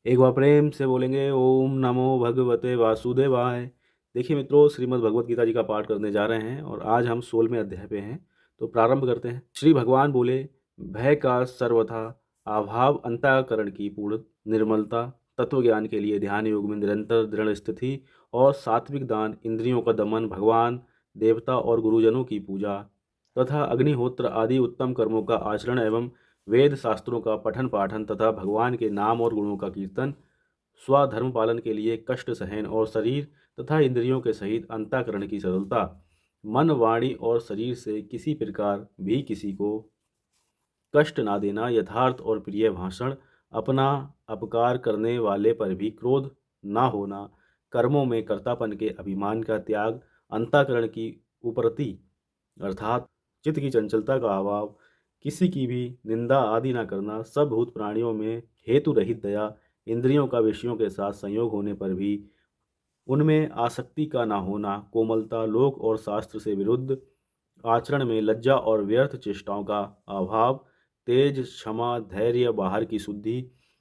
एक बार प्रेम से बोलेंगे ओम नमो भगवते वासुदेवाय। देखिए मित्रों, श्रीमद् भगवत गीता जी का पाठ करने जा रहे हैं और आज हम 16वें अध्याय पे हैं। तो प्रारंभ करते हैं। श्री भगवान बोले, भय का सर्वथा अभाव, अंतःकरण की पूर्ण निर्मलता, तत्व ज्ञान के लिए ध्यान योग में निरंतर दृढ़ स्थिति और सात्विक दान, इंद्रियों का दमन, भगवान देवता और गुरुजनों की पूजा तथा अग्निहोत्र आदि उत्तम कर्मों का आचरण एवं वेद शास्त्रों का पठन पाठन तथा भगवान के नाम और गुणों का कीर्तन, स्वधर्म पालन के लिए कष्ट सहन और शरीर तथा इंद्रियों के सहित अंतःकरण की सरलता, मन वाणी और शरीर से किसी प्रकार भी किसी को कष्ट ना देना, यथार्थ और प्रिय भाषण, अपना अपकार करने वाले पर भी क्रोध ना होना, कर्मों में कर्तापन के अभिमान का त्याग, अंतःकरण की उपरति अर्थात चित्त की चंचलता का अभाव, किसी की भी निंदा आदि न करना, सब भूत प्राणियों में हेतु रहित दया, इंद्रियों का विषयों के साथ संयोग होने पर भी उनमें आसक्ति का न होना, कोमलता, लोक और शास्त्र से विरुद्ध आचरण में लज्जा और व्यर्थ चेष्टाओं का अभाव, तेज, क्षमा, धैर्य, बाहर की शुद्धि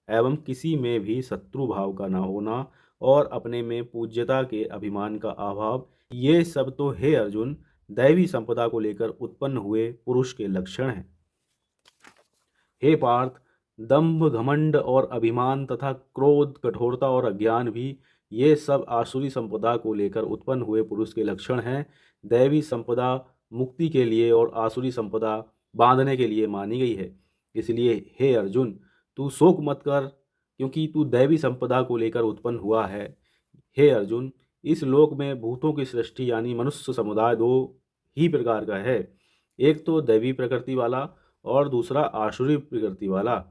एवं किसी में भी शत्रु भाव का न होना और अपने में पूज्यता के अभिमान का अभाव, ये सब तो हे अर्जुन दैवी संपदा को लेकर उत्पन्न हुए पुरुष के लक्षण हैं। हे पार्थ, दंभ, घमंड और अभिमान तथा क्रोध, कठोरता और अज्ञान भी ये सब आसुरी संपदा को लेकर उत्पन्न हुए पुरुष के लक्षण हैं। दैवी संपदा मुक्ति के लिए और आसुरी संपदा बांधने के लिए मानी गई है। इसलिए हे अर्जुन, तू शोक मत कर, क्योंकि तू दैवी संपदा को लेकर उत्पन्न हुआ है। हे अर्जुन, इस लोक में भूतों की सृष्टि यानी मनुष्य समुदाय दो ही प्रकार का है। एक तो दैवी प्रकृति वाला और दूसरा आसुरी प्रकृति वाला।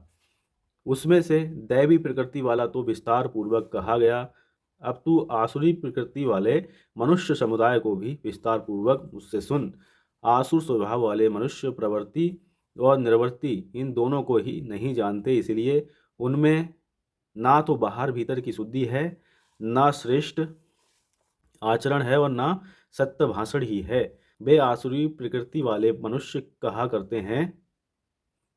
उसमें से दैवी प्रकृति वाला तो विस्तार पूर्वक कहा गया। अब तू आसुरी प्रकृति वाले मनुष्य समुदाय को भी विस्तार पूर्वक मुझसे सुन। आसुर स्वभाव वाले मनुष्य प्रवृत्ति और निर्वृत्ति इन दोनों को ही नहीं जानते, इसलिए उनमें ना तो बाहर भीतर की शुद्धि है, ना श्रेष्ठ आचरण है और ना सत्य भाषण ही है। वे आसुरी प्रकृति वाले मनुष्य कहा करते हैं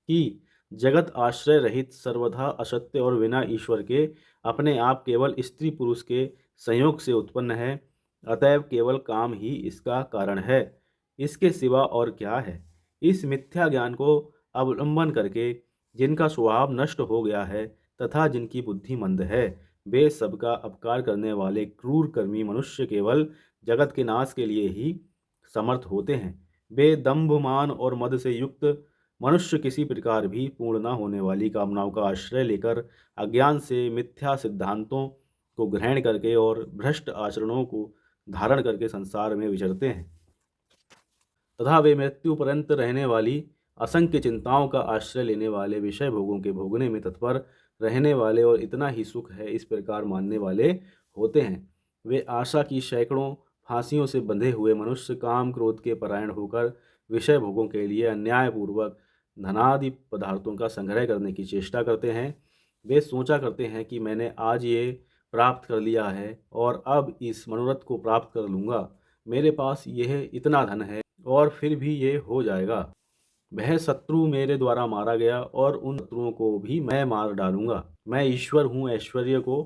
कि जगत आश्रय रहित, सर्वथा असत्य और बिना ईश्वर के अपने आप केवल स्त्री पुरुष के संयोग से उत्पन्न है, अतएव केवल काम ही इसका कारण है, इसके सिवा और क्या है। इस मिथ्या ज्ञान को अवलंबन करके जिनका स्वभाव नष्ट हो गया है तथा जिनकी बुद्धि मंद है, वे सबका अपकार करने वाले क्रूर कर्मी मनुष्य केवल जगत के नाश के लिए ही समर्थ होते हैं। वे दंभ, मान और मद से युक्त मनुष्य किसी प्रकार भी पूर्ण न होने वाली कामनाओं का आश्रय लेकर अज्ञान से मिथ्या सिद्धांतों को ग्रहण करके और भ्रष्ट आचरणों को धारण करके संसार में विचरते हैं तथा वे मृत्यु पर्यंत रहने वाली असंख्य चिंताओं का आश्रय लेने वाले विषय भोगों के भोगने में तत्पर रहने वाले और इतना ही सुख है इस प्रकार मानने वाले होते हैं। वे आशा की सैकड़ों फांसियों से बंधे हुए मनुष्य काम क्रोध के परायण होकर विषय भोगों के लिए अन्यायपूर्वक धनादि पदार्थों का संग्रह करने की चेष्टा करते हैं। वे सोचा करते हैं कि मैंने आज ये प्राप्त कर लिया है और अब इस मनोरथ को प्राप्त कर लूँगा, मेरे पास यह इतना धन है और फिर भी ये हो जाएगा। वह शत्रु मेरे द्वारा मारा गया और उन शत्रुओं को भी मैं मार डालूंगा। मैं ईश्वर हूँ, ऐश्वर्य को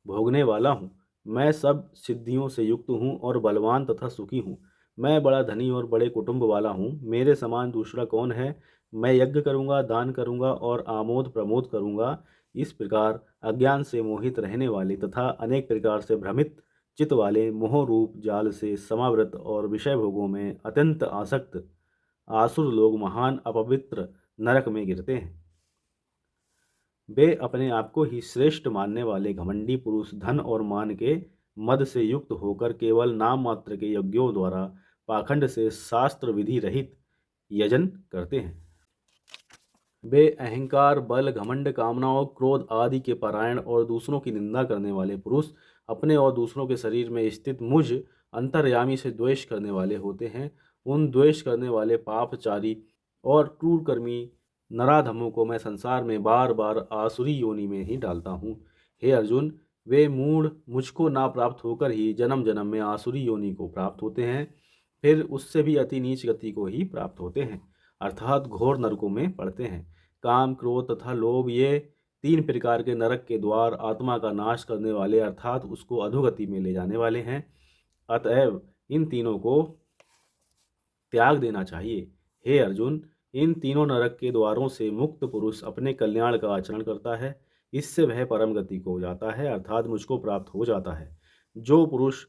भोगने वाला हूँ। मैं सब सिद्धियों से युक्त हूँ और बलवान तथा सुखी हूँ। मैं बड़ा धनी और बड़े कुटुंब वाला हूँ। मेरे समान दूसरा कौन है। मैं यज्ञ करूँगा, दान करूँगा और आमोद प्रमोद करूँगा। इस प्रकार अज्ञान से मोहित रहने वाले तथा अनेक प्रकार से भ्रमित चित्त वाले मोह रूप जाल से समावृत और विषय भोगों में अत्यंत आसक्त आसुर लोग महान अपवित्र नरक में गिरते हैं। वे अपने आप को ही श्रेष्ठ मानने वाले घमंडी पुरुष धन और मान के मद से युक्त होकर केवल नाम मात्र के यज्ञों द्वारा पाखंड से शास्त्र विधि रहित यजन करते हैं। वे अहंकार, बल, घमंड, कामनाओं, क्रोध आदि के परायण और दूसरों की निंदा करने वाले पुरुष अपने और दूसरों के शरीर में स्थित मुझ अंतर्यामी से द्वेष करने वाले होते हैं। उन द्वेष करने वाले पापचारी और क्रूर कर्मी नराधमों को मैं संसार में बार बार आसुरी योनि में ही डालता हूँ। हे अर्जुन, वे मूढ़ मुझको ना प्राप्त होकर ही जन्म जन्म में आसुरी योनि को प्राप्त होते हैं, फिर उससे भी अति नीच गति को ही प्राप्त होते हैं, अर्थात घोर नरकों में पड़ते हैं। काम, क्रोध तथा लोभ, ये 3 प्रकार के नरक के द्वार आत्मा का नाश करने वाले अर्थात उसको अधोगति में ले जाने वाले हैं। अतएव इन तीनों को त्याग देना चाहिए। हे अर्जुन, इन तीनों नरक के द्वारों से मुक्त पुरुष अपने कल्याण का आचरण करता है, इससे वह परम गति को जाता है अर्थात मुझको प्राप्त हो जाता है। जो पुरुष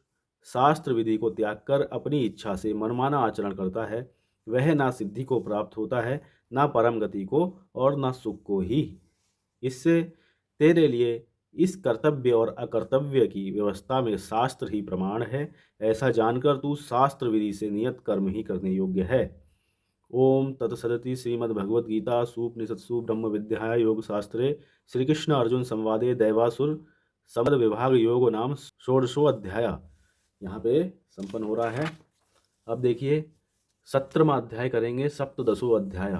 शास्त्र विधि को त्याग कर अपनी इच्छा से मनमाना आचरण करता है, वह ना सिद्धि को प्राप्त होता है, ना परम गति को और ना सुख को ही। इससे तेरे लिए इस कर्तव्य और अकर्तव्य की व्यवस्था में शास्त्र ही प्रमाण है। ऐसा जानकर तू शास्त्र विधि से नियत कर्म ही करने योग्य है। ओम तत्सदिति श्रीमद्भगवद्गीता सूपनिषत्सु ब्रह्म विद्या योग शास्त्रे श्री कृष्ण अर्जुन संवादे दैवासुर समद विभाग योग नाम षोडशो अध्याय यहाँ पे संपन्न हो रहा है। अब देखिए 17वां अध्याय करेंगे, सप्तदशो अध्याय।